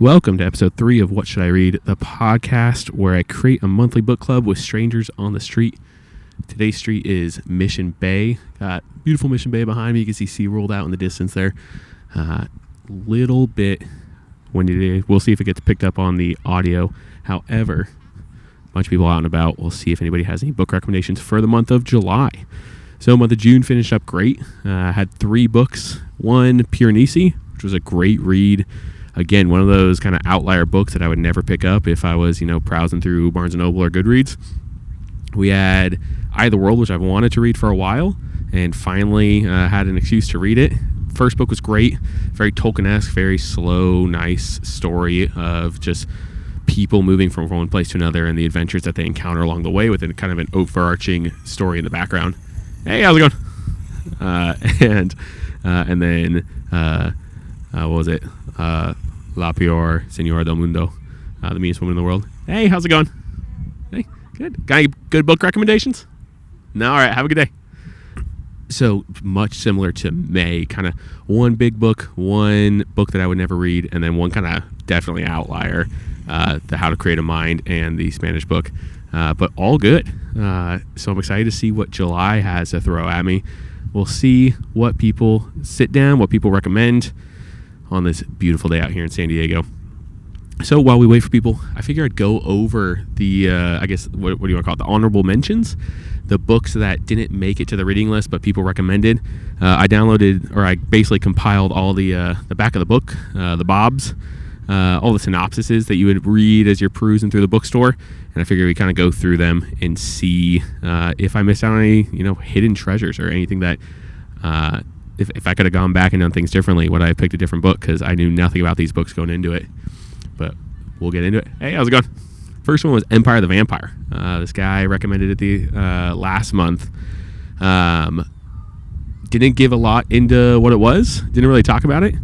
Welcome to episode 3 of What Should I Read, the podcast where I create a monthly book club with strangers on the street. Today's street is Mission Bay. Got beautiful Mission Bay behind me. You can see SeaWorld out in the distance there. Little bit windy. We'll see if it gets picked up on the audio. However, a bunch of people out and about. We'll see if anybody has any book recommendations for the month of July. So month of June finished up great. Had 3 books. One, Piranesi, which was a great read. Again, one of those kind of outlier books that I would never pick up if I was, browsing through Barnes & Noble or Goodreads. We had Eye of the World, which I've wanted to read for a while, and finally had an excuse to read it. First book was great, very Tolkien-esque, very slow, nice story of just people moving from one place to another and the adventures that they encounter along the way with kind of an overarching story in the background. Hey, how's it going? And then what was it? La Peor Señora del Mundo, the meanest woman in the world. Hey, how's it going? Hey, good. Got any good book recommendations? No? All right, have a good day. So much similar to May, kind of one big book, one book that I would never read, and then one kind of definitely outlier, the How to Create a Mind and the Spanish book, but all good. So I'm excited to see what July has to throw at me. We'll see what people sit down, what people recommend on this beautiful day out here in San Diego. So while we wait for people, I figure I'd go over the, I guess, what do you want to call it? The honorable mentions, the books that didn't make it to the reading list, but people recommended. I basically compiled all the back of the book, the bobs, all the synopsises that you would read as you're perusing through the bookstore. And I figure we kind of go through them and see if I missed out on any, hidden treasures or anything that, if I could have gone back and done things differently, would I have picked a different book? Because I knew nothing about these books going into it. But we'll get into it. Hey, how's it going? First one was Empire the Vampire. This guy recommended it the last month. Didn't give a lot into what it was. Didn't really talk about it.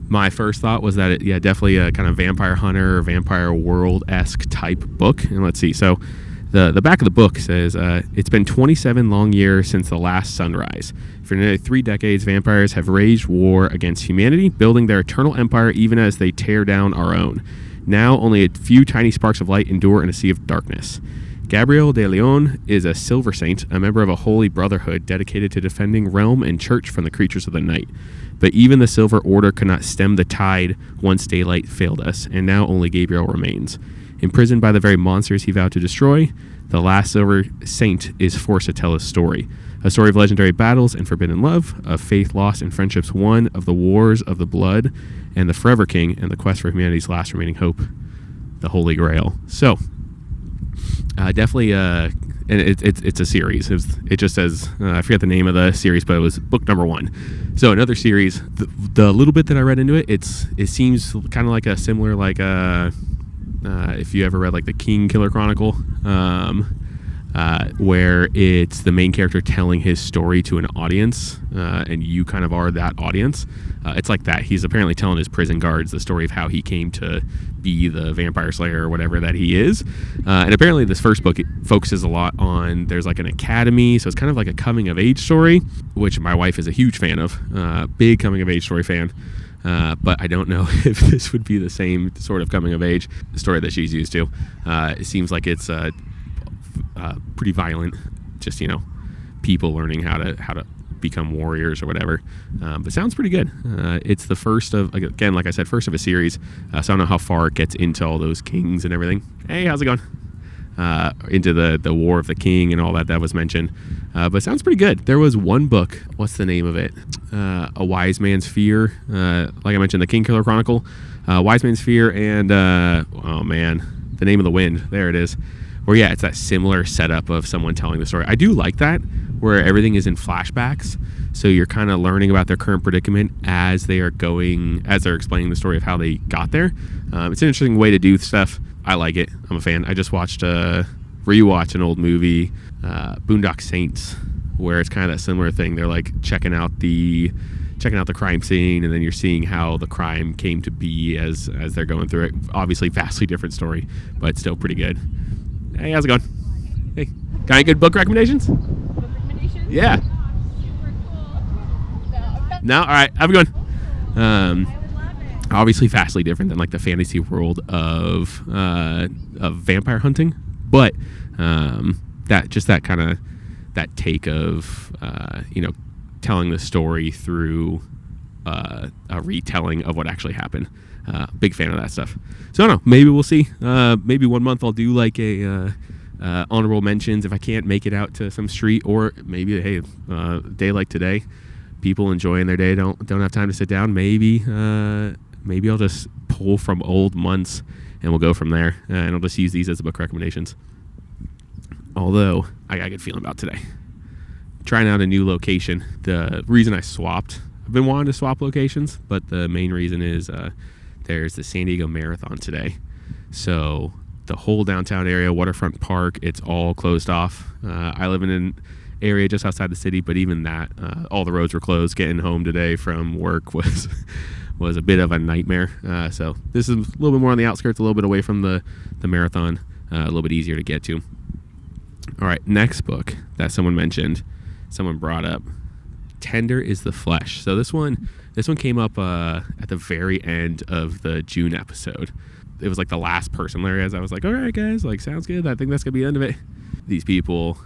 My first thought was that it, definitely a kind of vampire hunter, vampire world-esque type book. And let's see. So the back of the book says, it's been 27 long years since the last sunrise. For nearly 3 decades, vampires have waged war against humanity, building their eternal empire even as they tear down our own. Now, only a few tiny sparks of light endure in a sea of darkness. Gabriel de Leon is a silver saint, a member of a holy brotherhood dedicated to defending realm and church from the creatures of the night. But even the Silver Order could not stem the tide once daylight failed us, and now only Gabriel remains. Imprisoned by the very monsters he vowed to destroy, the last Silver Saint is forced to tell his story. A story of legendary battles and forbidden love, of faith lost and friendships won, of the wars of the blood and the Forever King, and the quest for humanity's last remaining hope, the Holy Grail. So, definitely, and it's a series. It just says, I forget the name of the series, but it was book number 1. So another series. The little bit that I read into it, it seems kind of like a similar, like if you ever read like the King Killer Chronicle, where it's the main character telling his story to an audience, and you kind of are that audience. It's like that. He's apparently telling his prison guards the story of how he came to be the vampire slayer or whatever that he is. And apparently this first book, it focuses a lot on, there's like an academy, so it's kind of like a coming of age story, which my wife is a huge fan of, big coming of age story fan. But I don't know if this would be the same sort of coming of age story that she's used to. It seems like it's pretty violent, just people learning how to become warriors or whatever. But sounds pretty good. It's the first of, again, like I said, first of a series. So I don't know how far it gets into all those kings and everything. Hey, how's it going? Into the War of the King and all that was mentioned. But it sounds pretty good. There was one book. What's the name of it? A Wise Man's Fear. Like I mentioned, the King Killer Chronicle. Wise Man's Fear and, The Name of the Wind. There it is. Where, it's that similar setup of someone telling the story. I do like that, where everything is in flashbacks. So you're kind of learning about their current predicament as they're explaining the story of how they got there. It's an interesting way to do stuff. I like it. I'm a fan. I just rewatched an old movie, Boondock Saints, where it's kind of that similar thing. They're like checking out the crime scene, and then you're seeing how the crime came to be as they're going through it. Obviously, vastly different story, but still pretty good. Hey, how's it going? Hey, got any good book recommendations? Book recommendations? Yeah. Super cool. No? All right. Have a good one. I would love it. Obviously vastly different than like the fantasy world of vampire hunting, but that take of telling the story through a retelling of what actually happened. Big fan of that stuff. So I don't know, maybe we'll see. Maybe 1 month I'll do like a honorable mentions if I can't make it out to some street, or maybe a day like today, people enjoying their day don't have time to sit down. Maybe I'll just pull from old months and we'll go from there, and I'll just use these as book recommendations. Although I got a good feeling about today. Trying out a new location. The reason I swapped, I've been wanting to swap locations, but the main reason is there's the San Diego Marathon today. So the whole downtown area, Waterfront Park, it's all closed off. I live in an area just outside the city, but even that, all the roads were closed. Getting home today from work was a bit of a nightmare. So this is a little bit more on the outskirts, a little bit away from the marathon, a little bit easier to get to. All right, next book that someone brought up, Tender is the Flesh. So this one came up at the very end of the June episode. It was like the last person, Larry, as I was like, all right, guys, like, sounds good. I think that's gonna be the end of it. These people,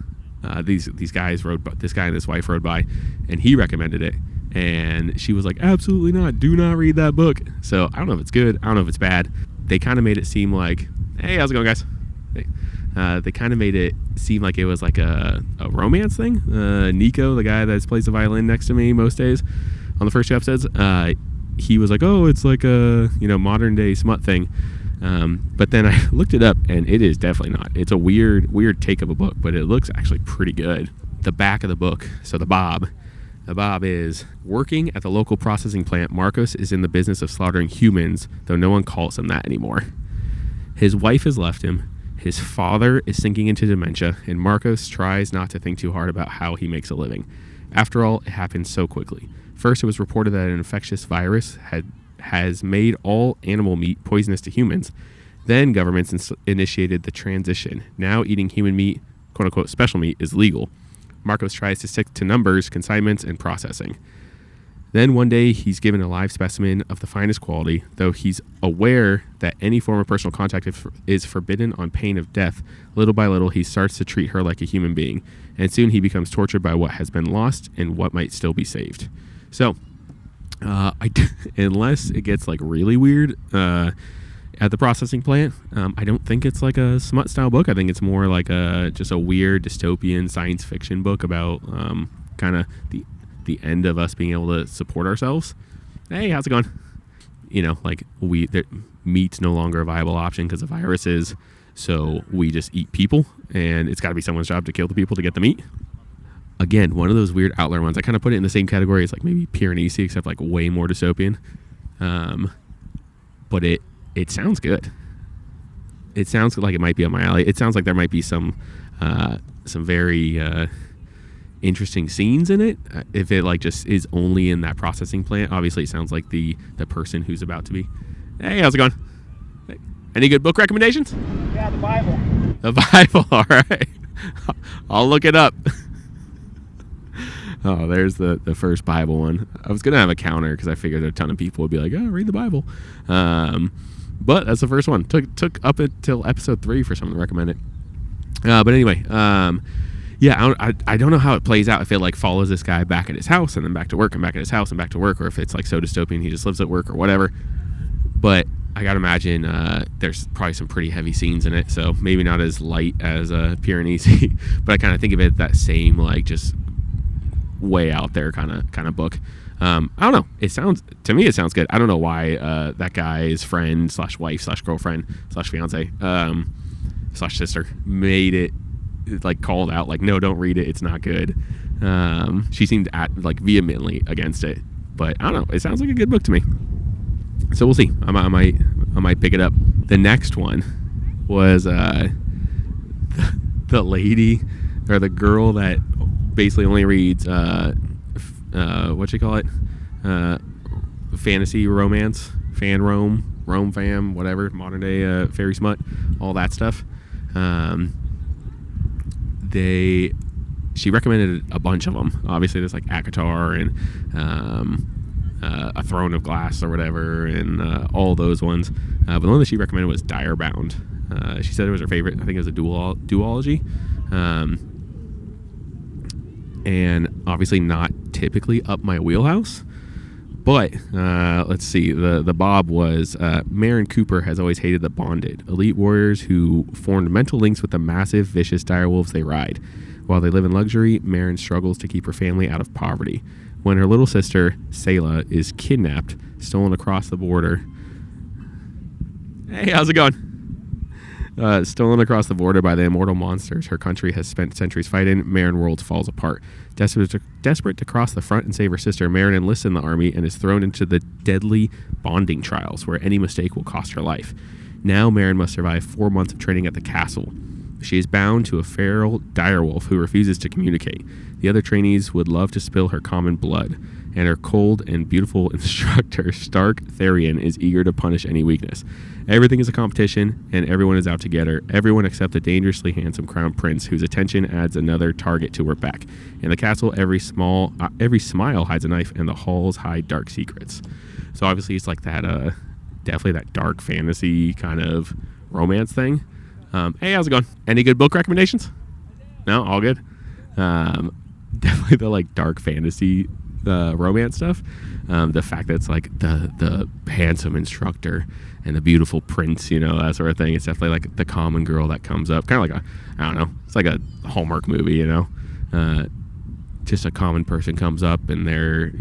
these guys this guy and his wife rode by, and he recommended it, and she was like, absolutely not, do not read that book. So I don't know if it's good, I don't know if it's bad. They kind of made it seem like, hey, how's it going, guys? They kind of made it seem like it was like a romance thing. Nico, the guy that plays the violin next to me most days on the first two episodes, he was like, oh, it's like a modern day smut thing. But then I looked it up, and it is definitely not. It's a weird take of a book, but it looks actually pretty good. The back of the book, so the Bob is working at the local processing plant. Marcos is in the business of slaughtering humans, though no one calls him that anymore. His wife has left him. His father is sinking into dementia, and Marcos tries not to think too hard about how he makes a living. After all, it happened so quickly. First, it was reported that an infectious virus has made all animal meat poisonous to humans. Then governments initiated the transition. Now eating human meat, quote-unquote special meat, is legal. Marcos tries to stick to numbers, consignments, and processing. Then one day he's given a live specimen of the finest quality, though he's aware that any form of personal contact is forbidden on pain of death. Little by little, he starts to treat her like a human being, and soon he becomes tortured by what has been lost and what might still be saved. So, unless it gets like really weird at the processing plant, I don't think it's like a smut style book. I think it's more like just a weird dystopian science fiction book about kind of the end of us being able to support ourselves. Hey, how's it going? Like meat's no longer a viable option because of viruses, so we just eat people, and it's got to be someone's job to kill the people to get the meat. Again, one of those weird outlier ones. I kind of put it in the same category as like maybe Piranesi, except like way more dystopian. But it sounds good. It sounds like it might be on my alley. It sounds like there might be some very interesting scenes in it. If it like just is only in that processing plant, obviously it sounds like the person who's about to be. Hey, how's it going? Hey, any good book recommendations? Yeah, the Bible. The Bible, all right. I'll look it up. Oh, there's the first Bible one. I was gonna have a counter because I figured a ton of people would be like, "Oh, read the Bible," but that's the first one. Took up until episode 3 for someone to recommend it. But anyway, yeah, I don't know how it plays out. If it like follows this guy back at his house and then back to work and back at his house and back to work, or if it's like so dystopian he just lives at work or whatever. But I gotta imagine there's probably some pretty heavy scenes in it, so maybe not as light as Piranesi, but I kind of think of it that same like just way out there kind of book. I don't know. It sounds good. I don't know why that guy's friend / wife / girlfriend / fiance / sister made it like called out like, no, don't read it. It's not good. She seemed like vehemently against it, but I don't know. It sounds like a good book to me. So we'll see. I might pick it up. The next one was the lady or the girl that basically only reads fantasy romance, Rome fam, whatever, modern day fairy smut, all that stuff. She recommended a bunch of them. Obviously there's like ACOTAR and A Throne of Glass or whatever, and all those ones. But the one that she recommended was Direbound. She said it was her favorite. I think it was a duology. And obviously not typically up my wheelhouse. But let's see. The Bob was Maren Cooper has always hated the bonded elite warriors who formed mental links with the massive, vicious direwolves they ride. While they live in luxury, Maren struggles to keep her family out of poverty. When her little sister, Selah, is kidnapped, stolen across the border. Hey, how's it going? Stolen across the border by the immortal monsters her country has spent centuries fighting, Maren Worlds falls apart. Desperate to cross the front and save her sister, Maren enlists in the army and is thrown into the deadly bonding trials where any mistake will cost her life. Now Maren must survive 4 months of training at the castle. She is bound to a feral direwolf who refuses to communicate. The other trainees would love to spill her common blood, and her cold and beautiful instructor, Stark Therian, is eager to punish any weakness. Everything is a competition, and everyone is out to get her. Everyone except the dangerously handsome crown prince, whose attention adds another target to her back. In the castle, every smile hides a knife, and the halls hide dark secrets. So obviously, it's like that, definitely that dark fantasy kind of romance thing. Hey, how's it going? Any good book recommendations? No, all good. Definitely the like dark fantasy romance stuff. The fact that it's like the handsome instructor and the beautiful prince, that sort of thing. It's definitely like the common girl that comes up, kind of like I don't know. It's like a Hallmark movie, just a common person comes up and they're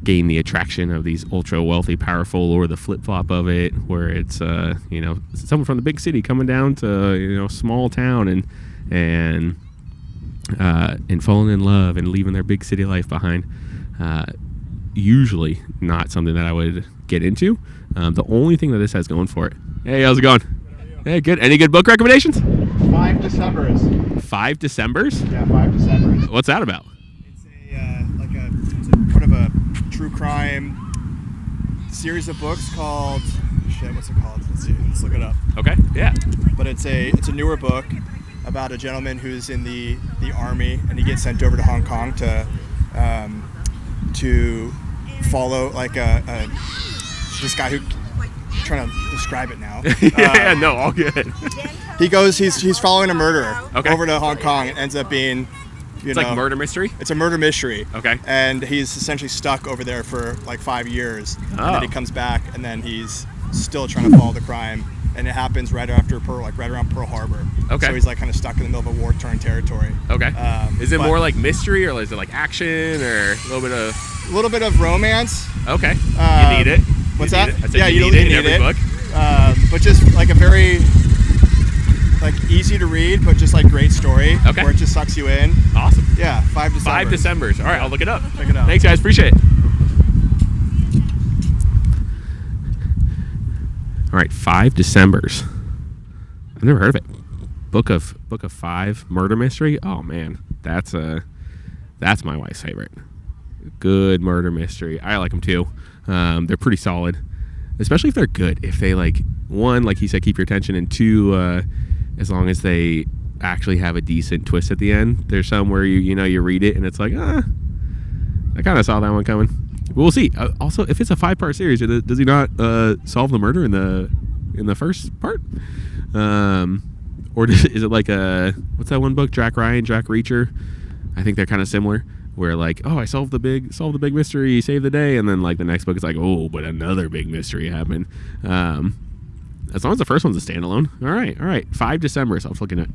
gain the attraction of these ultra wealthy, powerful, or the flip flop of it, where it's someone from the big city coming down to small town and falling in love and leaving their big city life behind. Usually not something that I would get into. The only thing that this has going for it. Hey, how's it going? Hey, good. Any good book recommendations? 5 Decembers. 5 Decembers? Yeah, 5 Decembers. What's that about? It's it's part of a true crime series of books called what's it called? Let's look it up. Okay, yeah. But it's a newer book about a gentleman who's in the army, and he gets sent over to Hong Kong to follow this guy who I'm trying to describe it now. Yeah, no, all good. He's following a murderer over to Hong Kong. It ends up being it's like murder mystery? It's a murder mystery. Okay. And he's essentially stuck over there for like 5 years. Oh. And then he comes back, and then he's still trying to follow the crime. And it happens right around Pearl Harbor. Okay. So he's like kind of stuck in the middle of a war-torn territory. Okay. Is it more like mystery, or is it like action, or a little bit of romance? Okay. You need it. What's that? I said you need it in every book. But just like a very easy to read, but just like great story. Okay. Where it just sucks you in. Awesome. Yeah, 5 Decembers. 5 Decembers. All right, I'll look it up. Check it out. Thanks, guys. Appreciate it. All right, 5 Decembers. I've never heard of it. Book of 5 murder mystery. Oh man, that's my wife's favorite. Good murder mystery. I like them too. They're pretty solid, especially if they're good. If they one, like he said, keep your attention, and two, as long as they actually have a decent twist at the end. There's some where you read it and it's like, I kind of saw that one coming. But we'll see. Also, if it's a 5-part series, does he not solve the murder in the first part? Or is it like what's that one book? Jack Ryan, Jack Reacher. I think they're kind of similar. Where I solved the big mystery, saved the day, and then the next book is like, oh, but another big mystery happened. As long as the first one's a standalone. All right. 5 December. So I was looking at.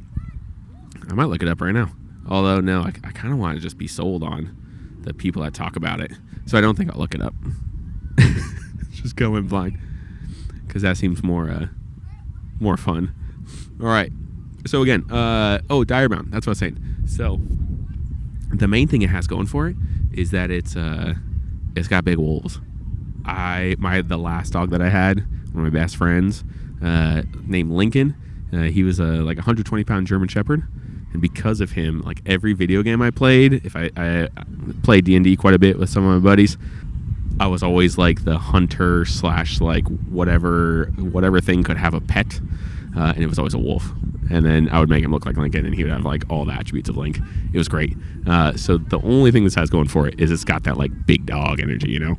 I might look it up right now. Although no, I kind of want to just be sold on the people that talk about it. So I don't think I'll look it up. Just go in blind, because that seems more fun. All right. So again, Direbound. That's what I was saying. So the main thing it has going for it is that it's got big wolves. The last dog that I had, one of my best friends, named Lincoln. He was a 120-pound German Shepherd, and because of him, every video game I played, if I played D&D quite a bit with some of my buddies, I was always the hunter / whatever thing could have a pet, and it was always a wolf. and then I would make him look like Lincoln, and he would have like all the attributes of Link. It was great. So the only thing this has going for it is it's got that like big dog energy, you know.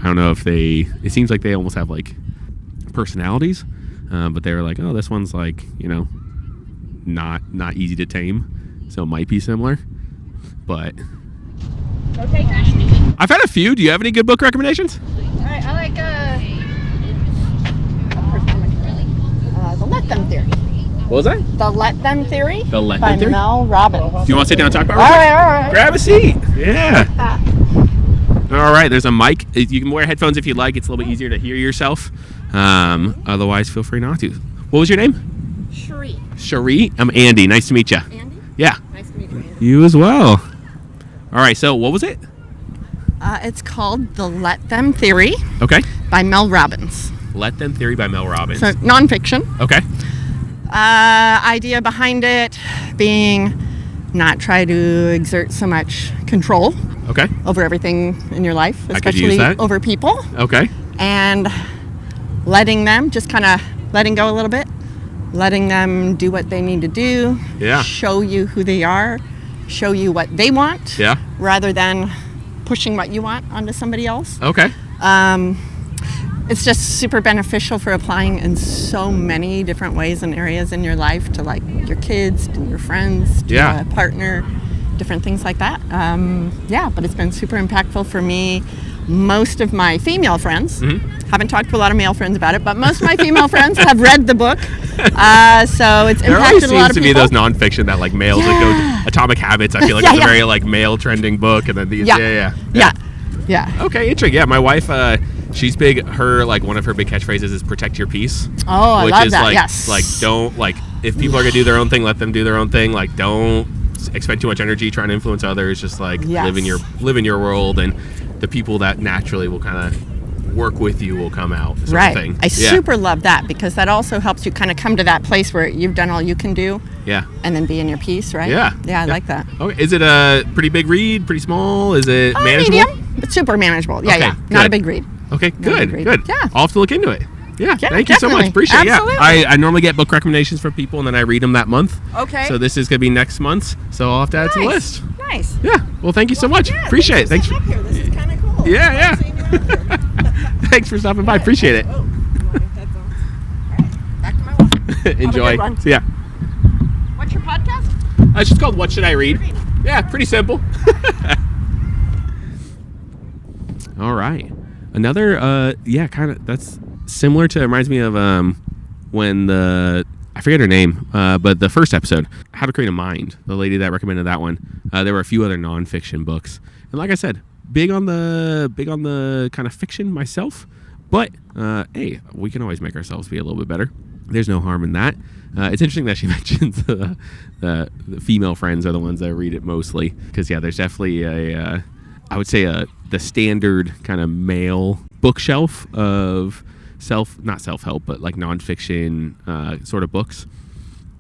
I don't know if it seems like they almost have like personalities, but they were like, oh, this one's like, you know, not easy to tame, so it might be similar. But Okay. I've had a few. Do you have any good book recommendations? All right, I like The Let Them Theory. What was that? The Let Them Theory. The Let by Them Theory? Mel Robbins. Do you want to sit down and talk about it? All right. Grab a seat. Yeah. All right. There's a mic. You can wear headphones if you like. It's a little bit easier to hear yourself. Otherwise, feel free not to. What was your name? Cherie. Cherie. I'm Andy. Nice to meet you. Andy? Yeah. Nice to meet you, Andy. You as well. All right. So what was it? It's called The Let Them Theory Okay. by Mel Robbins. Let Them Theory by Mel Robbins. So nonfiction. Okay. Idea behind it being not try to exert so much control Okay. over everything in your life, I could use especially that. over people, Okay. and letting them, just kind of letting go a little bit, letting them do what they need to do, Yeah. show you who they are, show you what they want, Yeah. rather than pushing what you want onto somebody else. Okay. It's just super beneficial for applying in so many different ways and areas in your life, to like your kids, to your friends, to Yeah. a partner, different things like that. But it's been super impactful for me. Most of my female friends, haven't talked to a lot of male friends about it, but most of my female friends have read the book. So it's There always impacted a lot seems of to be people. those nonfiction that like males that go Atomic Habits. I feel like Yeah, it's a yeah. very like male trending book, and then these. Yeah. Okay, interesting. Yeah, my wife, she's big. Her like one of her big catchphrases is "protect your peace." Oh, I which love is that. like, Yes. like don't like if people are gonna do their own thing, let them do their own thing. Like don't expend too much energy trying to influence others. Just like Yes. live in your world, and the people that naturally will kind of work with you will come out. Sort Right. Of thing. I Yeah. super love that, because that also helps you kind of come to that place where you've done all you can do Yeah. and then be in your peace, right? Yeah. Yeah, I like that. Okay. Is it a pretty big read? Pretty small? Is it manageable? Medium, but super manageable. Yeah, Okay, Not a good. big read. Okay, good, great. good. Yeah. I'll have to look into it. Yeah, Yeah, thank you so much. definitely. Appreciate it. Yeah, Absolutely. I normally get book recommendations from people, and then I read them that month. Okay. So this is going to be next month, so I'll have to add it to the list. Nice. Yeah, well, thank you so much. Yeah, Appreciate it. Thanks. Up here. This is kind of cool. Yeah, yeah. Love seeing you out here. Thanks for stopping by. Appreciate it. Oh, headphones. All right, back to my walk. Enjoy. good one. So, yeah. What's your podcast? It's just called What Should I Read? Yeah, pretty simple. All right. Another, kind of, that's similar to, it reminds me of when I forget her name, but the first episode, How to Create a Mind, the lady that recommended that one. There were a few other nonfiction books. And like I said, big on the kind of fiction myself, but hey, we can always make ourselves be a little bit better. There's no harm in that. It's interesting that she mentions the female friends are the ones that read it mostly, because there's definitely I would say the standard kind of male bookshelf of not self-help, but like nonfiction sort of books,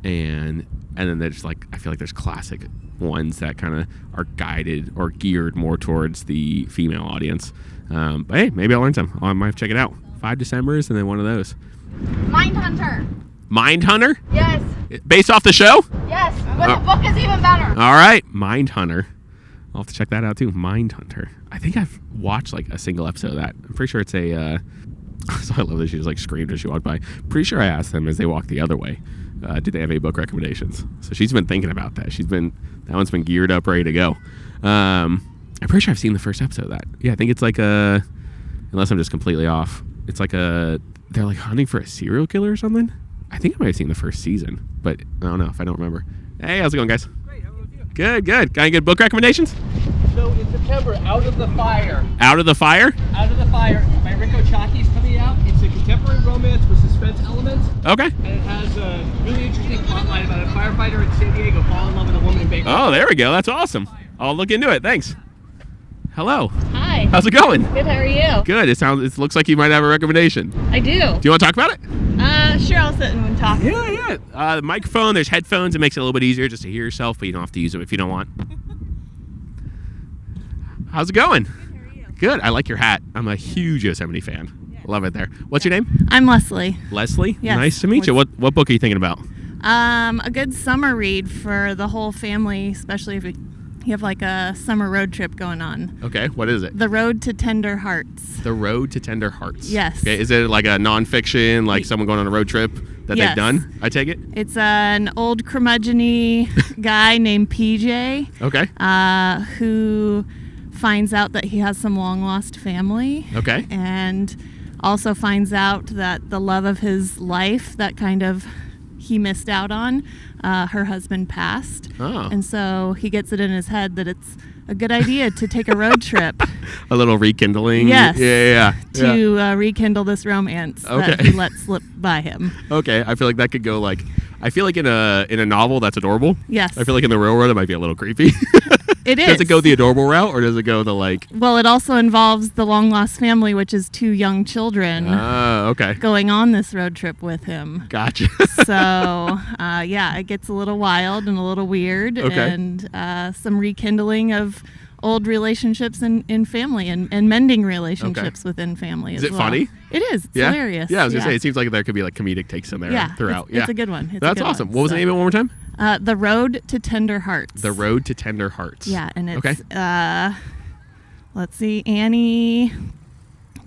and then there's like, I feel like there's classic ones that kind of are guided or geared more towards the female audience. But hey, maybe I'll learn some. I might check it out. 5 Decembers and then one of those. Mindhunter. Mindhunter? Yes. Based off the show? Yes. But the book is even better. All right, Mindhunter. I'll have to check that out too. Mindhunter. I think I've watched like a single episode of that. I'm pretty sure it's a. So I love that she just like screamed as she walked by. Pretty sure I asked them as they walked the other way, did they have any book recommendations? So she's been thinking about that. That one's been geared up, ready to go. I'm pretty sure I've seen the first episode of that. Yeah, I think it's like unless I'm just completely off. It's like they're like hunting for a serial killer or something. I think I might have seen the first season, but I don't know if I don't remember. Hey, how's it going, guys? Great, how about you? Good. Got any good book recommendations? So in September, Out of the Fire. Out of the Fire? Out of the Fire by Rico Chaki's coming out. It's a contemporary romance with suspense elements, Okay. and it has a really interesting plotline about a firefighter in San Diego falling in love with a woman in Bakersfield. Oh, there we go. That's awesome. I'll look into it. Thanks. Hello. Hi. How's it going? Good. How are you? Good. It looks like you might have a recommendation. I do. Do you want to talk about it? Sure. I'll sit and talk. Yeah. The microphone, there's headphones. It makes it a little bit easier just to hear yourself, but you don't have to use them if you don't want. How's it going? Good. How are you? Good. I like your hat. I'm a huge Yosemite fan. Love it there. What's your name? I'm Leslie. Leslie? Yes. Nice to meet you. What book are you thinking about? A good summer read for the whole family, especially if you have like a summer road trip going on. Okay, what is it? The Road to Tender Hearts. The Road to Tender Hearts. Yes. Okay, is it like a nonfiction, like someone going on a road trip that Yes. they've done? I take it. It's an old curmudgeon-y guy named PJ Okay. who finds out that he has some long-lost family. Okay. And also finds out that the love of his life that kind of he missed out on, her husband passed. Oh. And so he gets it in his head that it's a good idea to take a road trip A little rekindling. Yes. Yeah. to rekindle this romance that Okay. he let slip by him. Okay, I feel like that could go like. I feel like in a novel that's adorable. Yes. I feel like in the real world it might be a little creepy. It is. Does it go the adorable route or does it go the like? Well, it also involves the long lost family, which is 2 young children Okay. going on this road trip with him. Gotcha. So, yeah, it gets a little wild and a little weird, Okay. and some rekindling of old relationships in family and mending relationships within family Is as it well. funny? It is. It's Yeah. hilarious. Yeah, I was gonna say it seems like there could be like comedic takes in there Yeah, throughout. It's a good one. It's a That's good awesome. one. What was the name of it one more time? The Road to Tender Hearts. The Road to Tender Hearts. Yeah, and it's Okay. let's see, Annie.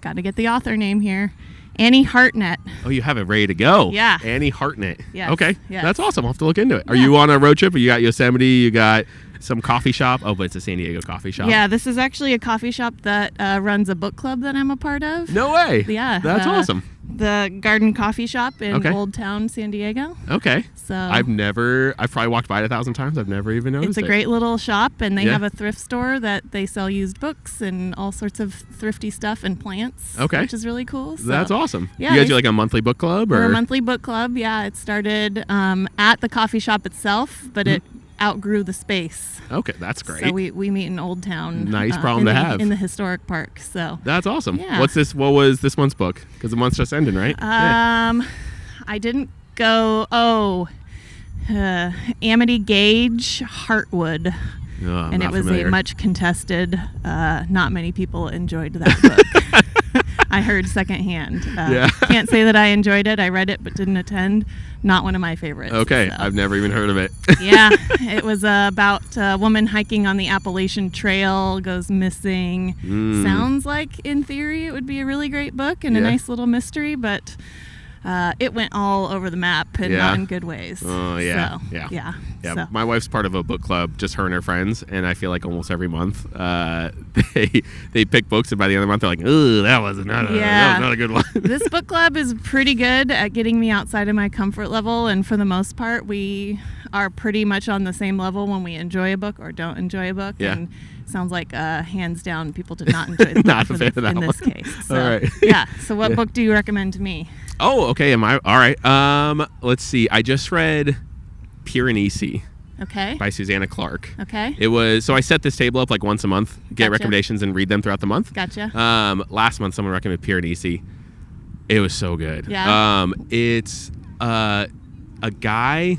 Got to get the author name here. Annie Hartnett. Oh, you have it ready to go. Yeah. Annie Hartnett. Yes, Okay. yes. That's awesome. I'll have to look into it. Are Yeah. you on a road trip? You got Yosemite. You got some coffee shop. Oh, but it's a San Diego coffee shop. Yeah, this is actually a coffee shop that runs a book club that I'm a part of. No way. Yeah. That's awesome. The Garden Coffee Shop in Okay. Old Town, San Diego. Okay. So I've probably walked by it 1,000 times. I've never even noticed it's a it. great little shop, and they Yeah. have a thrift store that they sell used books and all sorts of thrifty stuff and plants. Okay. Which is really cool. So That's awesome. Yeah, You guys they- do like a monthly book club We're or? a monthly book club. Yeah, it started at the coffee shop itself, but it outgrew the space. Okay, that's great. So we meet in Old Town. Nice problem in to the- have. in the historic park. So That's awesome. Yeah. What was this month's book? Because the month's just ending, right? Yeah. I didn't go. Amity Gage Heartwood. Oh, I'm And it not was familiar. a much contested. Not many people enjoyed that book. I heard secondhand. Yeah. Can't say that I enjoyed it. I read it but didn't attend. Not one of my favorites. Okay, so. I've never even heard of it. Yeah, it was about a woman hiking on the Appalachian Trail, goes missing. Sounds like, in theory, it would be a really great book and a Yeah. nice little mystery, but it went all over the map and Yeah. not in good ways. Oh, yeah, So, yeah. Yeah. Yeah, So. my wife's part of a book club, just her and her friends, and I feel like almost every month they pick books, and by the end of the month they're like, "Ooh, that was not a good one." This book club is pretty good at getting me outside of my comfort level, and for the most part, we are pretty much on the same level when we enjoy a book or don't enjoy a book. Yeah. And sounds like hands down, people did not enjoy the book Not a for fan of that in this one. case. So, All right. Yeah. So, what Yeah. book do you recommend to me? Oh, okay. Am I all right? Let's see. I just read Piranesi Okay. by Susanna Clark. Okay. It was so I set this table up like once a month, get Gotcha. recommendations and read them throughout the month. Gotcha. Last month someone recommended Piranesi. It was so good. Yeah. It's a guy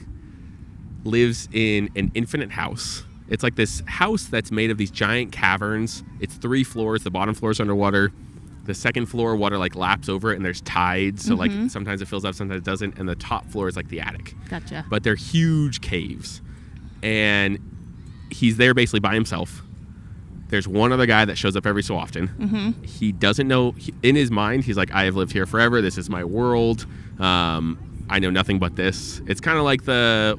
lives in an infinite house. It's like this house that's made of these giant caverns. It's 3 floors. The bottom floor is underwater. The second floor, water like laps over it, and there's tides. So like sometimes it fills up, sometimes it doesn't. And the top floor is like the attic. Gotcha. But they're huge caves, and he's there basically by himself. There's one other guy that shows up every so often. He doesn't know. In his mind, he's like, I have lived here forever. This is my world. I know nothing but this. It's kind of like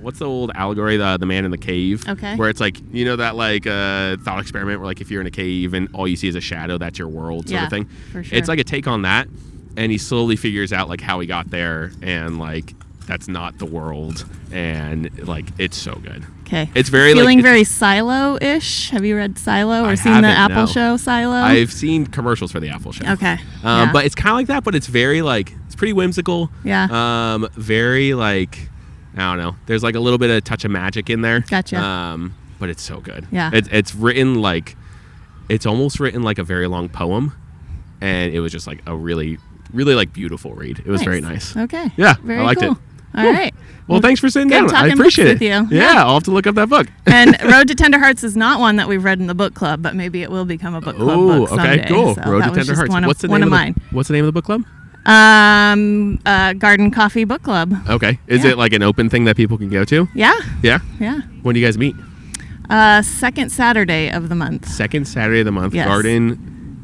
what's the old allegory, the man in the cave? Okay. Where it's like, you know, that like thought experiment where like if you're in a cave and all you see is a shadow, that's your world sort Yeah, of thing. for sure. It's like a take on that. And he slowly figures out like how he got there, and like that's not the world. And like, it's so good. Okay. It's very feeling like, very Silo-ish. Have you read Silo or I seen the haven't, Apple no. show Silo? I've seen commercials for the Apple show. Okay. Yeah. But it's kind of like that, but it's very like, it's pretty whimsical. Yeah. Very like, I don't know. There's like a little bit of touch of magic in there. Gotcha. But it's so good. Yeah. It's written like, it's almost written like a very long poem, and it was just like a really, really like beautiful read. It was very nice. Okay. Yeah, Very I liked cool. it. All right. Well, thanks for sitting good down. I talking appreciate books it. with you. Yeah, Yeah. I'll have to look up that book. And Road to Tender Hearts is not one that we've read in the book club, but maybe it will become a book club Ooh, book someday. okay, cool. So Road that to was Tender just Hearts. One of, What's the one name of of mine. What's the name of the book club? Garden Coffee Book Club. Okay. Is Yeah. it like an open thing that people can go to? Yeah, Yeah. yeah. When do you guys meet? Second Saturday of the month. Second Saturday of the month. Yes. Coffee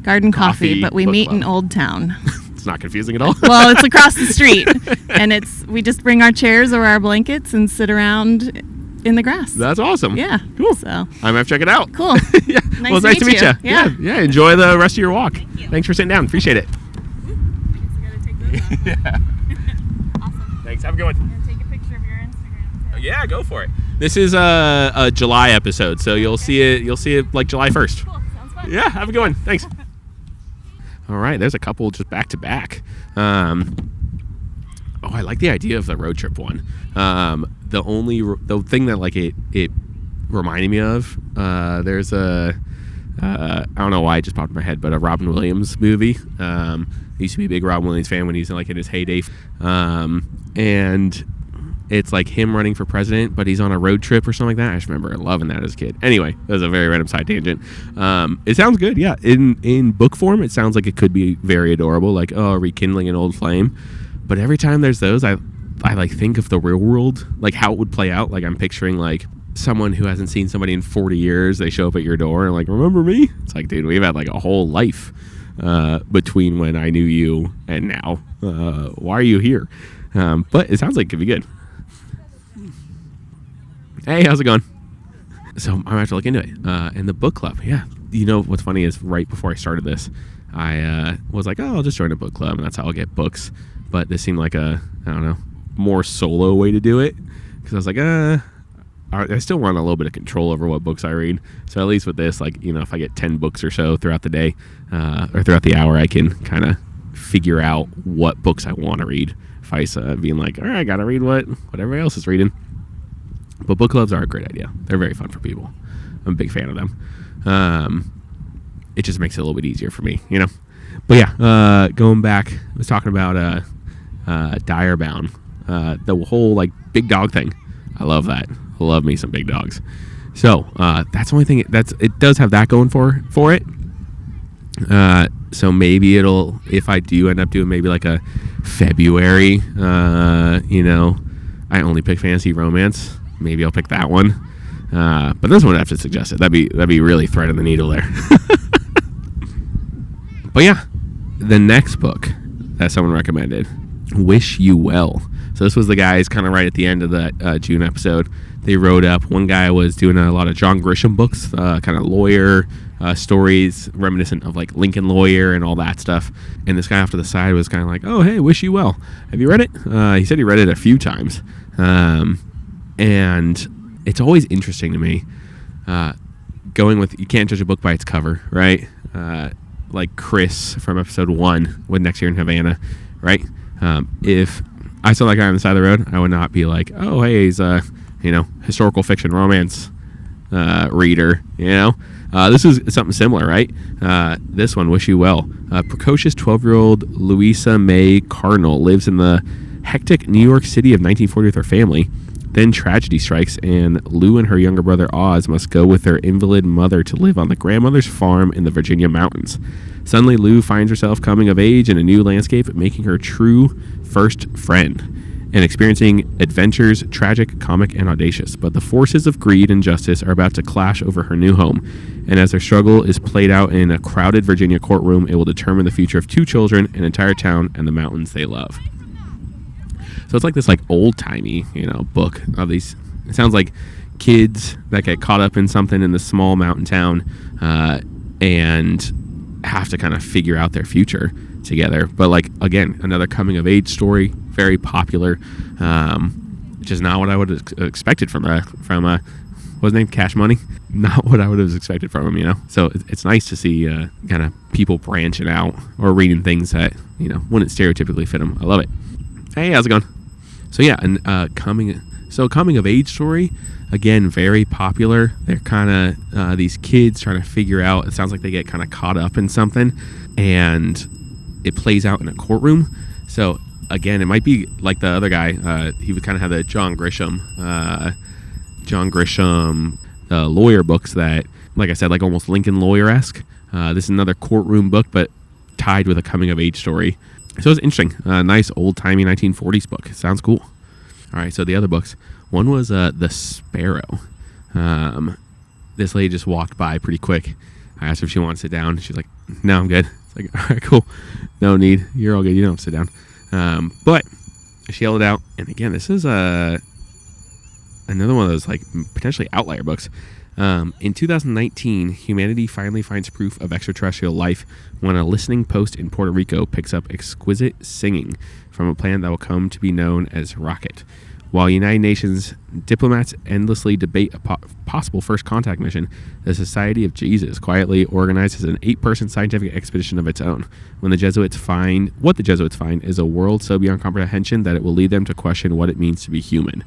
Garden Coffee, but we Book meet in Club. Old Town. It's not confusing at all. Well, it's across the street, and we just bring our chairs or our blankets and sit around in the grass. That's awesome. Yeah. Cool. So I'm gonna have to check it out. cool. Yeah. Nice Well, it's to nice to meet meet you. you. Yeah. Yeah. Enjoy the rest of your walk. Thanks for sitting down. Appreciate it. Yeah. Thanks. Have a good one. Take a picture of your Instagram. Yeah, go for it. This is a July episode, so you'll see it. You'll see it like July 1st. Cool. Sounds fun. Yeah. Have a good one. Thanks. All right. There's a couple just back to back. I like the idea of the road trip one. The thing that like it reminded me of, there's a I don't know why it just popped in my head, but a Robin Williams movie. I used to be a big Robin Williams fan when he was in his heyday, and it's like him running for president, but he's on a road trip or something like that. I just remember loving that as a kid. Anyway, that was a very random side tangent. It sounds good, yeah. In book form, it sounds like it could be very adorable, like rekindling an old flame. But every time there's those, I like think of the real world, like how it would play out. Like I'm picturing like someone who hasn't seen somebody in 40 years. They show up at your door and like, remember me? It's like, dude, we've had like a whole life between when I knew you and now. Why are you here? But it sounds like it could be good. Hey, how's it going? So I'm gonna have to look into it. And the book club, yeah. You know what's funny is right before I started this, I was like, I'll just join a book club and that's how I'll get books. But this seemed like a, I don't know, more solo way to do it. Because I was like, I still want a little bit of control over what books I read. So at least with this, like, if I get 10 books or so throughout the day or throughout the hour, I can kind of figure out what books I want to read. Vice being like, all right, I got to read what everybody else is reading. But book clubs are a great idea. They're very fun for people. I'm a big fan of them. It just makes it a little bit easier for me, But yeah, going back, I was talking about Direbound, the whole like big dog thing. I love that. I love me some big dogs. So that's the only thing. It does have that going for it. So maybe if I do end up doing maybe like a February, I only pick fantasy romance. Maybe I'll pick that one. But this one I have to suggest it. That'd be really threading the needle there. But yeah, the next book that someone recommended, Wish You Well. So this was the guys kind of right at the end of that June episode. They wrote up. One guy was doing a lot of John Grisham books, kind of lawyer stories, reminiscent of like Lincoln Lawyer and all that stuff. And this guy off to the side was kind of like, oh, hey, Wish You Well. Have you read it? He said he read it a few times. And it's always interesting to me going with, you can't judge a book by its cover, right? Like Chris from episode 1 with Next Year in Havana, right? If I saw that guy on the side of the road, I would not be like, oh, hey, he's a, historical fiction romance reader, This is something similar, right? This one, Wish You Well. Precocious 12-year-old Louisa May Cardinal lives in the hectic New York City of 1940 with her family. Then tragedy strikes, and Lou and her younger brother Oz must go with their invalid mother to live on the grandmother's farm in the Virginia mountains. Suddenly, Lou finds herself coming of age in a new landscape, making her true first friend, and experiencing adventures tragic, comic, and audacious. But the forces of greed and justice are about to clash over her new home, and as their struggle is played out in a crowded Virginia courtroom, it will determine the future of 2 children, an entire town, and the mountains they love. So it's like this old-timey, book of these. It sounds like kids that get caught up in something in the small mountain town and have to kind of figure out their future together. But again, another coming-of-age story, very popular, which is not what I would have expected from what's his name, Cash Money? Not what I would have expected from him, So it's nice to see kind of people branching out or reading things that, wouldn't stereotypically fit them. I love it. Hey, how's it going? So yeah, and coming of age story, again, very popular. They're kind of these kids trying to figure out. It sounds like they get kind of caught up in something, and it plays out in a courtroom. So again, it might be like the other guy. He would kind of have the John Grisham, lawyer books that, like I said, like almost Lincoln Lawyer-esque. This is another courtroom book, but tied with a coming of age story. So it's interesting. Nice old-timey 1940s book. Sounds cool. All right, so the other books. One was The Sparrow. This lady just walked by pretty quick. I asked her if she wanted to sit down. She's like, no, I'm good. It's like, all right, cool. No need. You're all good. You don't have to sit down. But she held it out. And again, this is another one of those like potentially outlier books. In 2019, humanity finally finds proof of extraterrestrial life when a listening post in Puerto Rico picks up exquisite singing from a planet that will come to be known as Rocket. While United Nations diplomats endlessly debate a possible first contact mission, the Society of Jesus quietly organizes an 8-person scientific expedition of its own. What the Jesuits find is a world so beyond comprehension that it will lead them to question what it means to be human.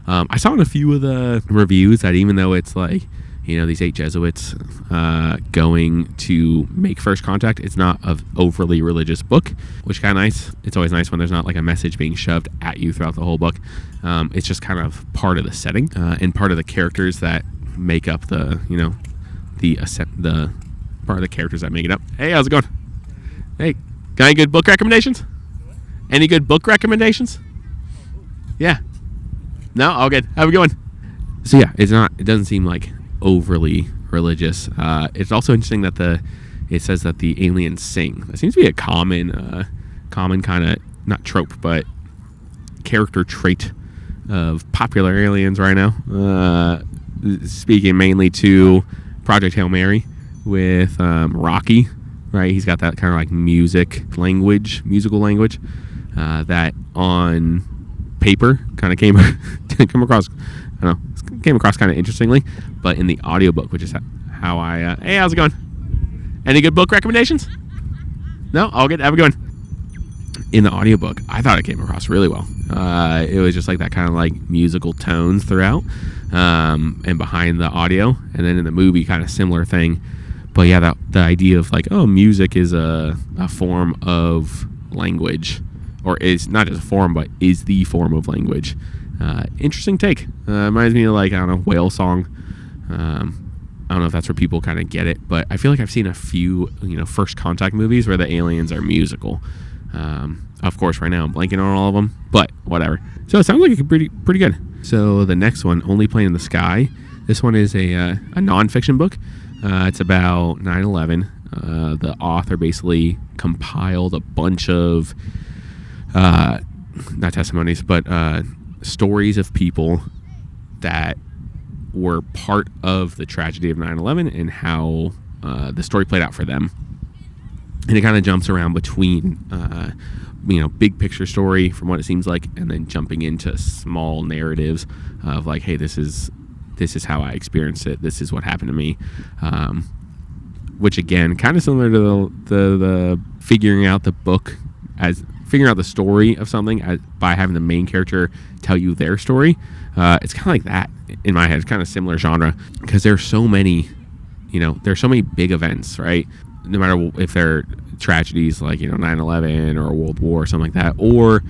I saw in a few of the reviews that even though it's like, these 8 Jesuits going to make first contact, it's not an overly religious book, which is kind of nice. It's always nice when there's not like a message being shoved at you throughout the whole book. It's just kind of part of the setting and part of the characters that make up the part of the characters that make it up. Hey, how's it going? Hey, got any good book recommendations? Any good book recommendations? Yeah. No? All good. Have a good one. So yeah, it doesn't seem like overly religious. It's also interesting that it says that the aliens sing. That seems to be a common kind of, not trope, but character trait of popular aliens right now. Speaking mainly to Project Hail Mary with Rocky, right? He's got that kind of like musical language that on paper kind of came across kind of interestingly, but in the audiobook, which is how I hey, how's it going? Any good book recommendations? No? All good. Have a good one. In the audiobook, I thought it came across really well. It was just like that kind of like musical tones throughout and behind the audio, and then in the movie kind of similar thing. But yeah, the idea of like, oh, music is a form of language, or is not just a form, but is the form of language. Interesting take. Reminds me of like, I don't know, whale song. I don't know if that's where people kind of get it, but I feel like I've seen a few, first contact movies where the aliens are musical. Of course, right now I'm blanking on all of them, but whatever. So it sounds like it's pretty good. So the next one, Only Plane in the Sky. This one is a nonfiction book. It's about 9/11. The author basically compiled a bunch of not testimonies, but stories of people that were part of the tragedy of 9/11 and how the story played out for them. And it kind of jumps around between big picture story from what it seems like, and then jumping into small narratives of like, hey, this is how I experienced it, this is what happened to me, which again, kind of similar to the figuring out the book as figuring out the story of something by having the main character tell you their story. It's kind of like that in my head. It's kind of similar genre because there's so many big events, right? No matter if they're tragedies like 9/11 or World War or something like that, or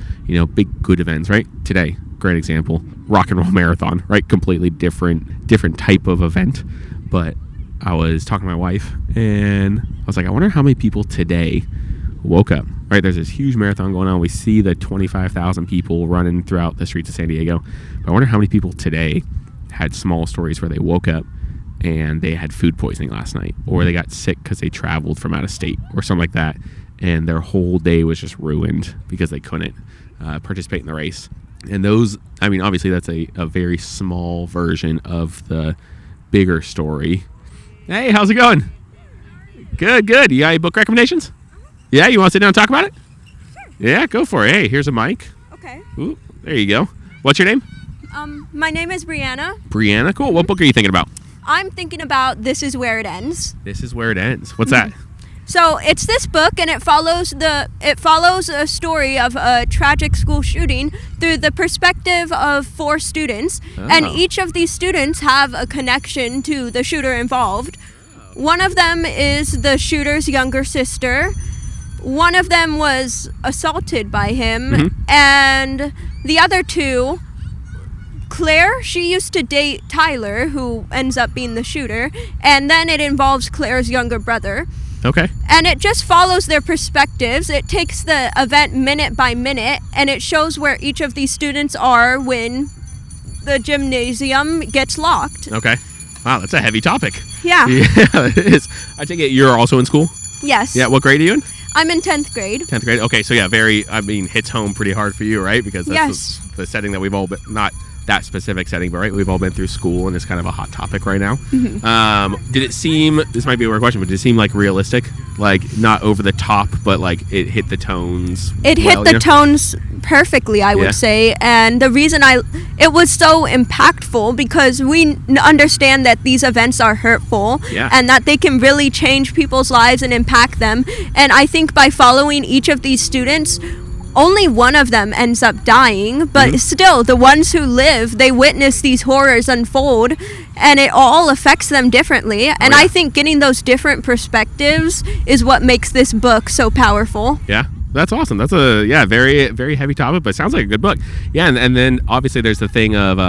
big good events, right? Today, great example, Rock and Roll Marathon, right? Completely different type of event. But I was talking to my wife and I was like, I wonder how many people today woke up, right? There's this huge marathon going on. We see the 25,000 people running throughout the streets of San Diego. But I wonder how many people today had small stories where they woke up and they had food poisoning last night, or they got sick because they traveled from out of state or something like that, and their whole day was just ruined because they couldn't participate in the race. And those, I mean, obviously that's a very small version of the bigger story. Hey, how's it going? Good. You got any book recommendations? Yeah, you want to sit down and talk about it? Sure. Yeah, go for it. Hey, here's a mic. Okay. Ooh, there you go. What's your name? My name is Brianna. Brianna, cool. What book are you thinking about? I'm thinking about This Is Where It Ends. This Is Where It Ends. What's that? So it's this book, and it follows a story of a tragic school shooting through the perspective of 4 students, and each of these students have a connection to the shooter involved. One of them is the shooter's younger sister. One of them was assaulted by him, and the other 2, Claire, she used to date Tyler, who ends up being the shooter, and then it involves Claire's younger brother. Okay. And it just follows their perspectives. It takes the event minute by minute, and it shows where each of these students are when the gymnasium gets locked. Okay. Wow, that's a heavy topic. Yeah. Yeah, it is. I take it you're also in school? Yes. Yeah, what grade are you in? I'm in 10th grade. 10th grade. Okay, so yeah, hits home pretty hard for you, right? Because that's Yes. the setting that we've all been, not that specific setting, but right, we've all been through school, and it's kind of a hot topic right now. Did it seem, this might be a weird question, but did it seem like realistic? Like not over the top, but like it hit the tones? It hit the tones perfectly, I Yeah. would say. And the reason it was so impactful because we understand that these events are hurtful Yeah. and that they can really change people's lives and impact them. And I think by following each of these students, only one of them ends up dying, but still, the ones who live, they witness these horrors unfold, and it all affects them differently. And yeah. I think getting those different perspectives is what makes this book so powerful. Yeah, that's awesome. That's a very, very heavy topic, but it sounds like a good book. Yeah, and then obviously there's the thing of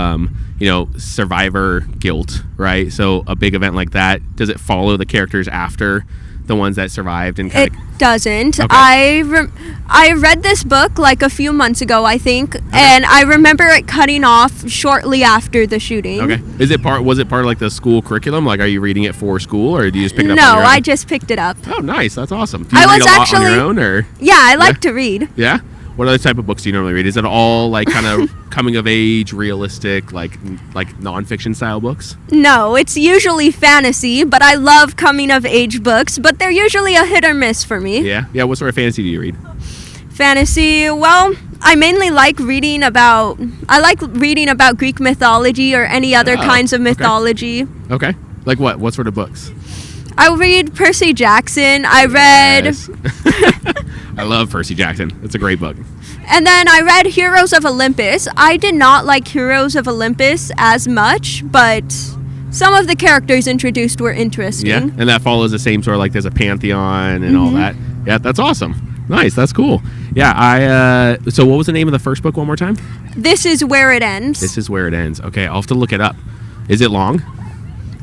survivor guilt, right? So a big event like that, does it follow the characters after the ones that survived and kind It doesn't. Okay. I read this book like a few months ago, I think, and I remember it cutting off shortly after the shooting. Okay. Was it part of like the school curriculum? Like, are you reading it for school, or do you just pick it up No, on your own? I just picked it up. Oh, nice. That's awesome. Do you I read was a lot on actually- your own, or? Yeah, I like to read. Yeah? What other type of books do you normally read? Is it all like kind of coming of age, realistic, like nonfiction style books? No, it's usually fantasy, but I love coming of age books, but they're usually a hit or miss for me. Yeah. Yeah. What sort of fantasy do you read? Fantasy, well, I mainly like reading about Greek mythology or any other Oh, kinds of okay. mythology. Okay. Like what? What sort of books? I read Percy Jackson. I read Yes. I love Percy Jackson. It's a great book. And then I read Heroes of Olympus. I did not like Heroes of Olympus as much, but some of the characters introduced were interesting. Yeah. And that follows the same sort of like there's a pantheon and all that. Yeah, that's awesome. Nice. That's cool. Yeah. So what was the name of the first book one more time? This is where it ends. This is where it ends. Okay. I'll have to look it up. Is it long?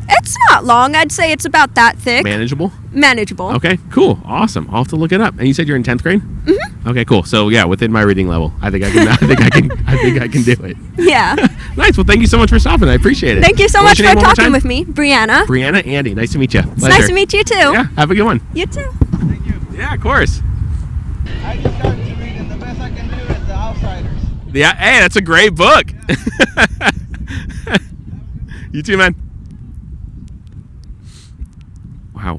It's not long. I'd say it's about that thick. Manageable? Manageable. Okay, cool, awesome. I'll have to look it up. And you said you're in 10th grade? Mm-hmm. Okay, cool. So yeah, within my reading level, I think I can. I think I can do it. Yeah. Nice. Well, thank you so much for stopping. I appreciate it. Thank you so What was much your for name one more talking time? with me. Brianna. Brianna, Andy. Nice to meet you. It's nice to meet you too. Yeah. Have a good one. You too. Yeah, of course. I just started to read, and the best I can do is The Outsiders. Yeah. Hey, that's a great book. You too, man. Wow,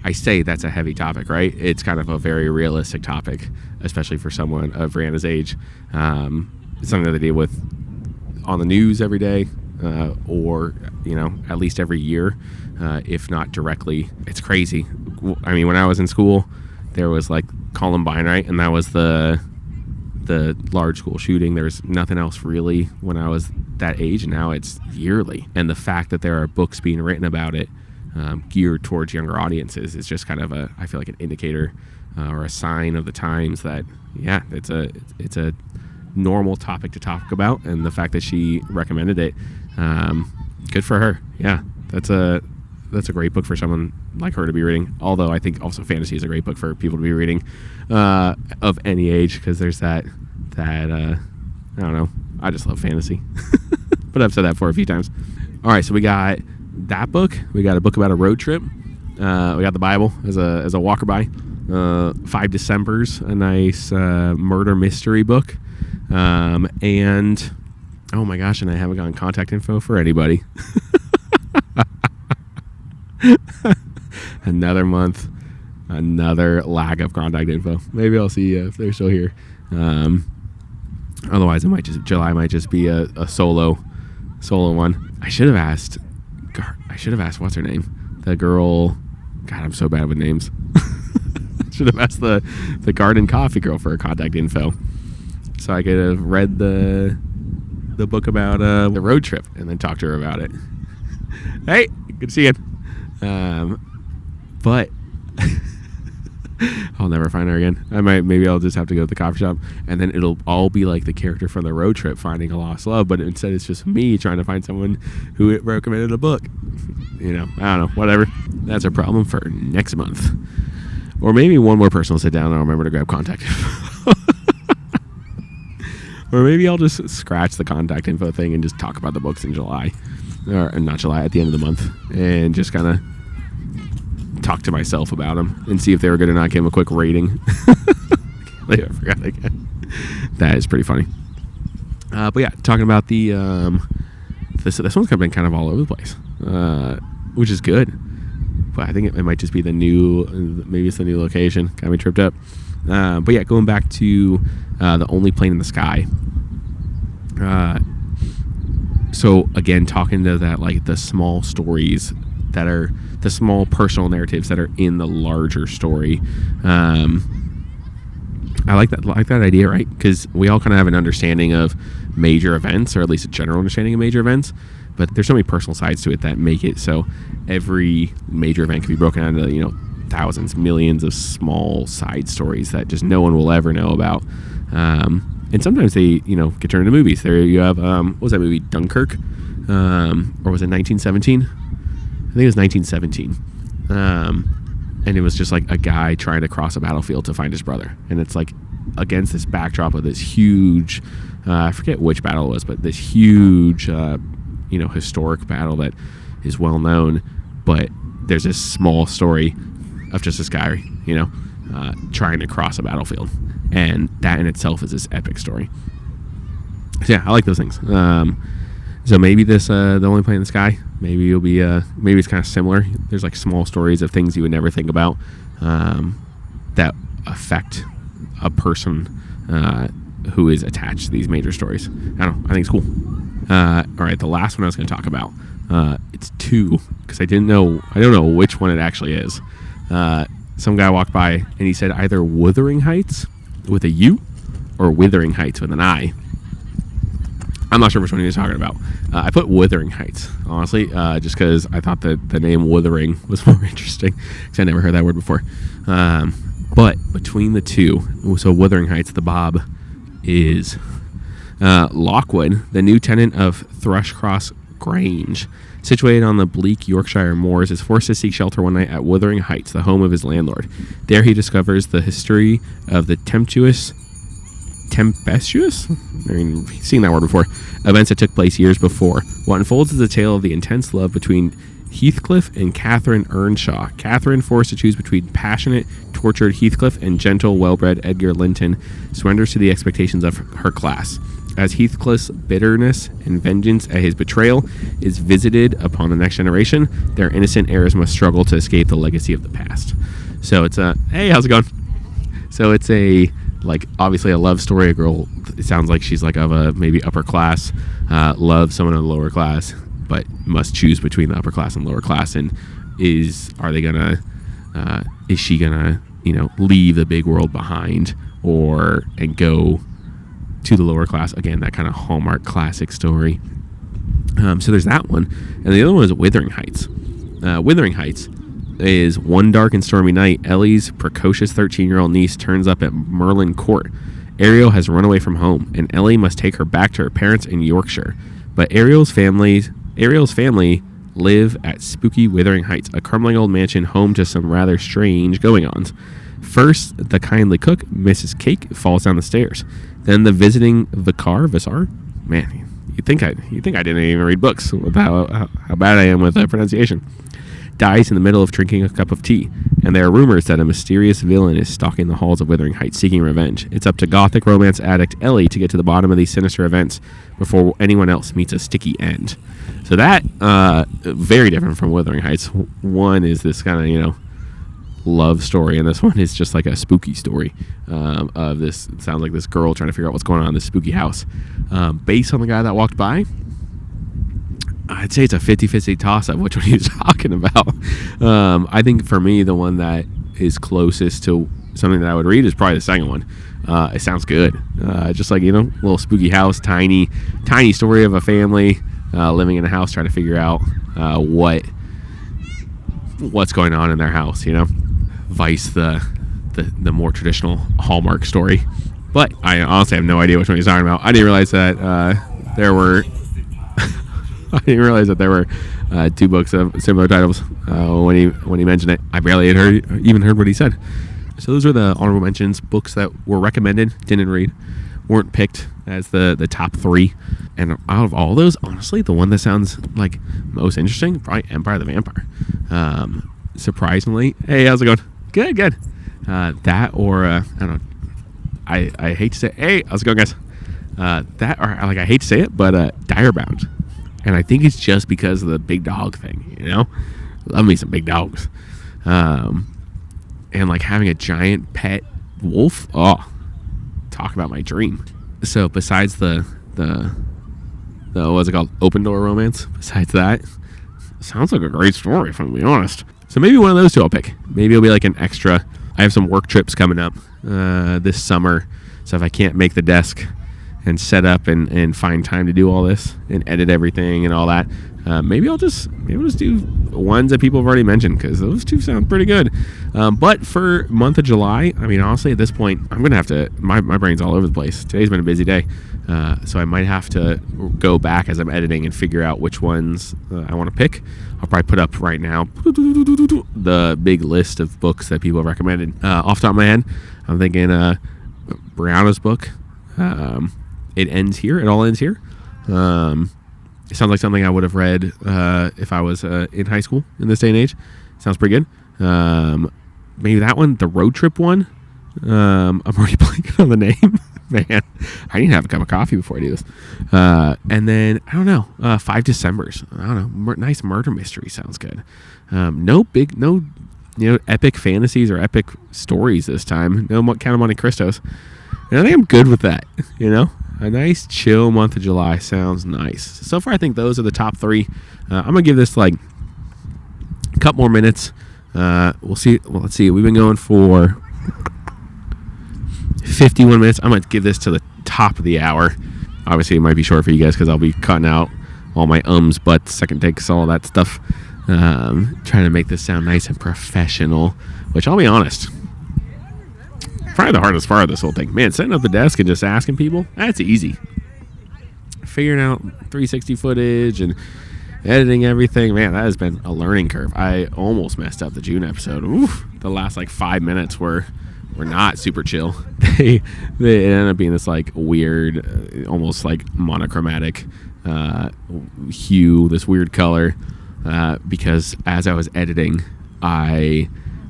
I say that's a heavy topic, right? It's kind of a very realistic topic, especially for someone of Brianna's age. It's something that they deal with on the news every day, or, at least every year, if not directly. It's crazy. I mean, when I was in school, there was like Columbine, right? And that was the large school shooting. There's nothing else really when I was that age, and now it's yearly. And the fact that there are books being written about it geared towards younger audiences is just kind of I feel like an indicator or a sign of the times that it's a normal topic to talk about. And the fact that she recommended it, good for her. Yeah, that's a great book for someone like her to be reading. Although I think also fantasy is a great book for people to be reading of any age, because there's that I don't know. I just love fantasy, but I've said that for a few times. All right, so we got that book. We got a book about a road trip. We got the Bible as a walker by. 5 Decembers, a nice murder mystery book, and oh my gosh, and I haven't gotten contact info for anybody. Another month, another lack of contact info. Maybe I'll see if they're still here. Otherwise, July might just be a solo one. I should have asked what's her name, the girl. God, I'm so bad with names. Should have asked the Garden Coffee girl for her contact info, so I could have read the book about the road trip and then talked to her about it. Hey, good to see you. But I'll never find her again. Maybe I'll just have to go to the coffee shop, and then it'll all be like the character from the road trip finding a lost love, but instead it's just me trying to find someone who recommended a book. I don't know, whatever. That's a problem for next month. Or maybe one more person will sit down and I'll remember to grab contact info. Or maybe I'll just scratch the contact info thing and just talk about the books in July. Or not July, at the end of the month. And just kind of talk to myself about them and see if they were good or not. Give them a quick rating. I forgot again. That is pretty funny. But yeah, talking about the this one's been kind of all over the place, which is good. But I think it might just be maybe it's the new location. Got me tripped up. But yeah, going back to The Only Plane in the Sky. So again, talking to that, like the small stories that are the small personal narratives that are in the larger story. I like that idea, right? Because we all kind of have an understanding of major events, or at least a general understanding of major events, but there's so many personal sides to it that make it so every major event can be broken down into, thousands, millions of small side stories that just no one will ever know about. And sometimes they, get turned into movies. There you have, what was that movie, Dunkirk? Or was it 1917? I think it was 1917. And it was just like a guy trying to cross a battlefield to find his brother. And it's like against this backdrop of this huge, I forget which battle it was, but this huge, historic battle that is well known. But there's this small story of just this guy, trying to cross a battlefield. And that in itself is this epic story. So yeah, I like those things. So maybe this, The Only Plane in the Sky, maybe you'll be, maybe it's kind of similar. There's like small stories of things you would never think about that affect a person who is attached to these major stories. I don't know. I think it's cool. All right, the last one I was going to talk about. It's two, because I don't know which one it actually is. Some guy walked by and he said either Wuthering Heights with a U or Withering Heights with an I. I'm not sure which one he was talking about. I put Wuthering Heights, honestly, just because I thought that the name Wuthering was more interesting, because I never heard that word before. But between the two, so Wuthering Heights, the Bob is Lockwood, the new tenant of Thrushcross Grange, situated on the bleak Yorkshire moors, is forced to seek shelter one night at Wuthering Heights, the home of his landlord. There he discovers the history of the tempestuous, I mean, seen that word before, events that took place years before. What unfolds is a tale of the intense love between Heathcliff and Catherine Earnshaw. Catherine, forced to choose between passionate, tortured Heathcliff and gentle, well-bred Edgar Linton, surrenders to the expectations of her class. As Heathcliff's bitterness and vengeance at his betrayal is visited upon the next generation, their innocent heirs must struggle to escape the legacy of the past. So it's hey, how's it going? So it's obviously a love story. A girl, it sounds like she's like of a maybe upper class, loves someone in the lower class, but must choose between the upper class and lower class. And is she gonna leave the big world behind and go to the lower class? Again, that kind of Hallmark classic story. So there's that one, and the other one is Wuthering Heights. Wuthering Heights is one dark and stormy night. Ellie's precocious 13-year-old niece turns up at Merlin Court. Ariel has run away from home, and Ellie must take her back to her parents in Yorkshire. But Ariel's family live at spooky Wuthering Heights, a crumbling old mansion home to some rather strange going-ons. First, the kindly cook, Mrs. Cake, falls down the stairs. Then the visiting vicar, man, you think I didn't even read books with how bad I am with pronunciation, dies in the middle of drinking a cup of tea, and there are rumors that a mysterious villain is stalking the halls of Wuthering Heights seeking revenge. It's up to gothic romance addict Ellie to get to the bottom of these sinister events before anyone else meets a sticky end. So that, very different from Wuthering Heights. One is this kind of, love story, and this one is just like a spooky story of this. It sounds like this girl trying to figure out what's going on in this spooky house. Based on the guy that walked by, I'd say it's a 50-50 toss-up which one he's talking about. I think for me, the one that is closest to something that I would read is probably the second one. It sounds good. Just like, little spooky house, tiny story of a family living in a house trying to figure out what's going on in their house, vice the more traditional Hallmark story. But I honestly have no idea which one he's talking about. I didn't realize that there were I didn't realize that there were 2 books of similar titles when he mentioned it. I barely had even heard what he said. So those are the honorable mentions, books that were recommended, didn't read, weren't picked as the top 3. And out of all those, honestly, the one that sounds like most interesting, probably Empire the Vampire. Surprisingly, hey, how's it going? Good. That or I don't know. I hate to say, hey, how's it going, guys? That or like I hate to say it, but Direbound, and I think it's just because of the big dog thing. Love me some big dogs, and like having a giant pet wolf. Oh, talk about my dream. So besides the what's it called, Open Door Romance, besides that, sounds like a great story, if I'm being honest. So maybe one of those 2 I'll pick. Maybe it'll be like an extra. I have some work trips coming up this summer, so if I can't make the desk and set up and find time to do all this and edit everything and all that, maybe I'll just do ones that people have already mentioned, because those 2 sound pretty good. But for month of July, I mean, honestly, at this point, I'm gonna have to. My brain's all over the place. Today's been a busy day, so I might have to go back as I'm editing and figure out which ones I want to pick. I'll probably put up right now the big list of books that people have recommended. Off the top of my head, I'm thinking Brianna's book. It ends here. It all ends here. It sounds like something I would have read if I was in high school in this day and age. Sounds pretty good. Maybe that one, the road trip one. I'm already blanking on the name. Man, I need to have a cup of coffee before I do this. And then, I don't know, 5 Decembers. I don't know, nice murder mystery sounds good. No epic fantasies or epic stories this time. No Count of Monte Cristos. And I think I'm good with that, A nice chill month of July sounds nice. So far, I think those are the top 3. I'm going to give this like a couple more minutes. We'll see. Well, let's see. We've been going for 51 minutes. I'm going to give this to the top of the hour. Obviously, it might be short for you guys because I'll be cutting out all my ums, butts, second takes, all that stuff. Trying to make this sound nice and professional, which I'll be honest, probably the hardest part of this whole thing. Man, setting up the desk and just asking people, that's easy. Figuring out 360 footage and editing everything, man, that has been a learning curve. I almost messed up the June episode. Oof, the last like 5 minutes were not super chill. They ended up being this like weird, almost like monochromatic hue, this weird color, because as I was editing, I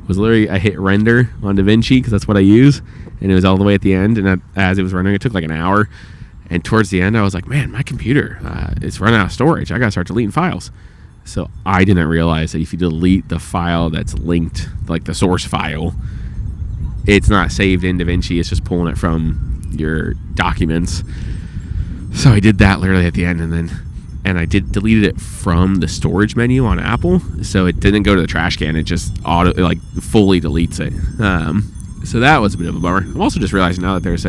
hit render on DaVinci because that's what I use, and it was all the way at the end, and as it was rendering, it took like an hour, and towards the end I was like, man, my computer is running out of storage. I gotta start deleting files. So I didn't realize that if you delete the file that's linked, like the source file, it's not saved in DaVinci, it's just pulling it from your documents. So I did that literally at the end, and I deleted it from the storage menu on Apple, so it didn't go to the trash can. It just fully deletes it. So that was a bit of a bummer. I'm also just realizing now that there's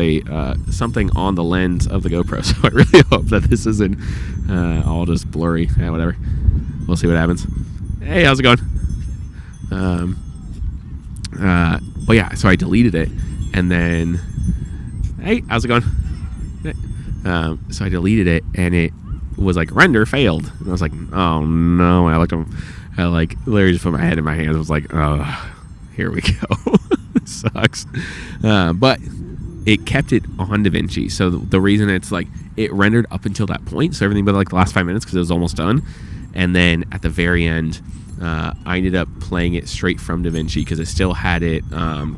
something on the lens of the GoPro, so I really hope that this isn't all just blurry. Yeah, whatever. We'll see what happens. Hey, how's it going? But yeah, so I deleted it, and then, hey, how's it going? So I deleted it, and it was like render failed, and I was like, oh no. And I literally just put my head in my hands. I was like, oh, here we go. It sucks. But it kept it on DaVinci, so the reason it's like it rendered up until that point, so everything but like the last 5 minutes because it was almost done, and then at the very end I ended up playing it straight from DaVinci because it still had it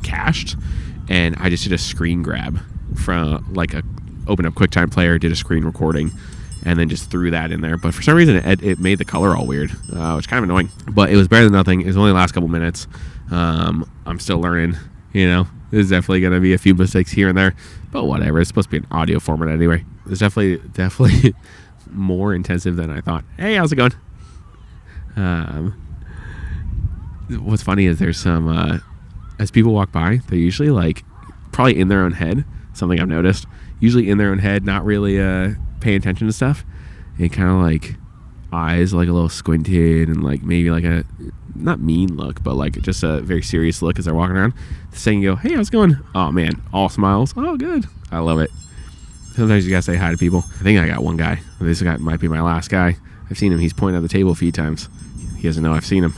cached, and I just did a screen grab from opened up QuickTime Player, did a screen recording, and then just threw that in there. But for some reason it made the color all weird, which is kind of annoying, but it was better than nothing. It was only the last couple minutes. I'm still learning, there's definitely going to be a few mistakes here and there, but whatever. It's supposed to be an audio format anyway. It's definitely more intensive than I thought. Hey, how's it going? What's funny is there's some as people walk by, they're usually like probably in their own head, something I've noticed, usually in their own head, not really paying attention to stuff, and kind of like eyes like a little squinted, and like maybe like a not mean look, but like just a very serious look as they're walking around. The second you go, hey, how's it going? Oh man, all smiles. Oh, good. I love it. Sometimes you gotta say hi to people. I think I got one guy. This guy might be my last guy. I've seen him. He's pointed at the table a few times. He doesn't know I've seen him.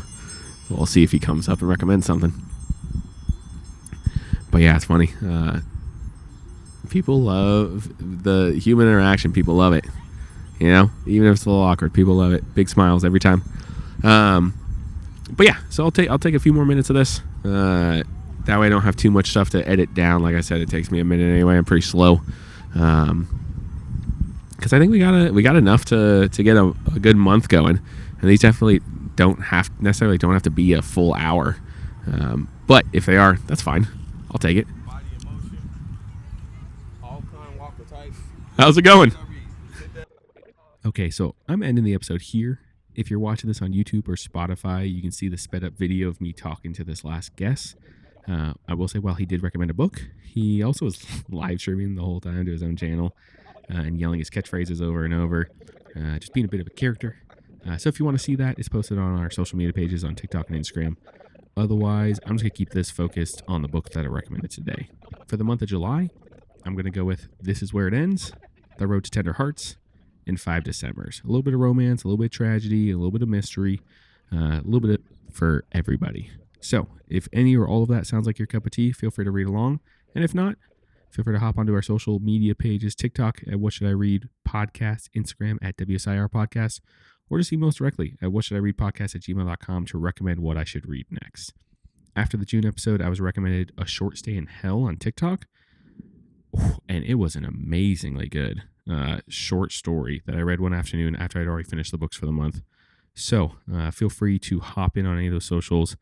We'll see if he comes up and recommends something. But yeah, it's funny. People love the human interaction. People love it. You know, even if it's a little awkward, people love it. Big smiles every time. But yeah, so I'll take a few more minutes of this. That way I don't have too much stuff to edit down. Like I said, it takes me a minute anyway. I'm pretty slow. Because I think we got enough to get a good month going, and these definitely don't have to be a full hour. But if they are, that's fine. I'll take it. How's it going? Okay, so I'm ending the episode here. If you're watching this on YouTube or Spotify, you can see the sped up video of me talking to this last guest. I will say, while he did recommend a book, he also was live streaming the whole time to his own channel and yelling his catchphrases over and over, just being a bit of a character. So if you want to see that, it's posted on our social media pages on TikTok and Instagram. Otherwise, I'm just going to keep this focused on the book that I recommended today. For the month of July, I'm going to go with This Is Where It Ends, The Road to Tender Hearts, and 5 Decembers. A little bit of romance, a little bit of tragedy, a little bit of mystery, a little bit for everybody. So if any or all of that sounds like your cup of tea, feel free to read along. And if not, feel free to hop onto our social media pages, TikTok at What Should I Read Podcast, Instagram at WSIR Podcast, or just email us directly at whatshouldIreadpodcast@gmail.com to recommend what I should read next. After the June episode, I was recommended A Short Stay in Hell on TikTok, and it was an amazingly good short story that I read one afternoon after I'd already finished the books for the month. So feel free to hop in on any of those socials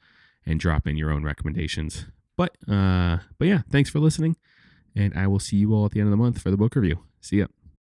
and drop in your own recommendations. But yeah, thanks for listening, and I will see you all at the end of the month for the book review. See ya.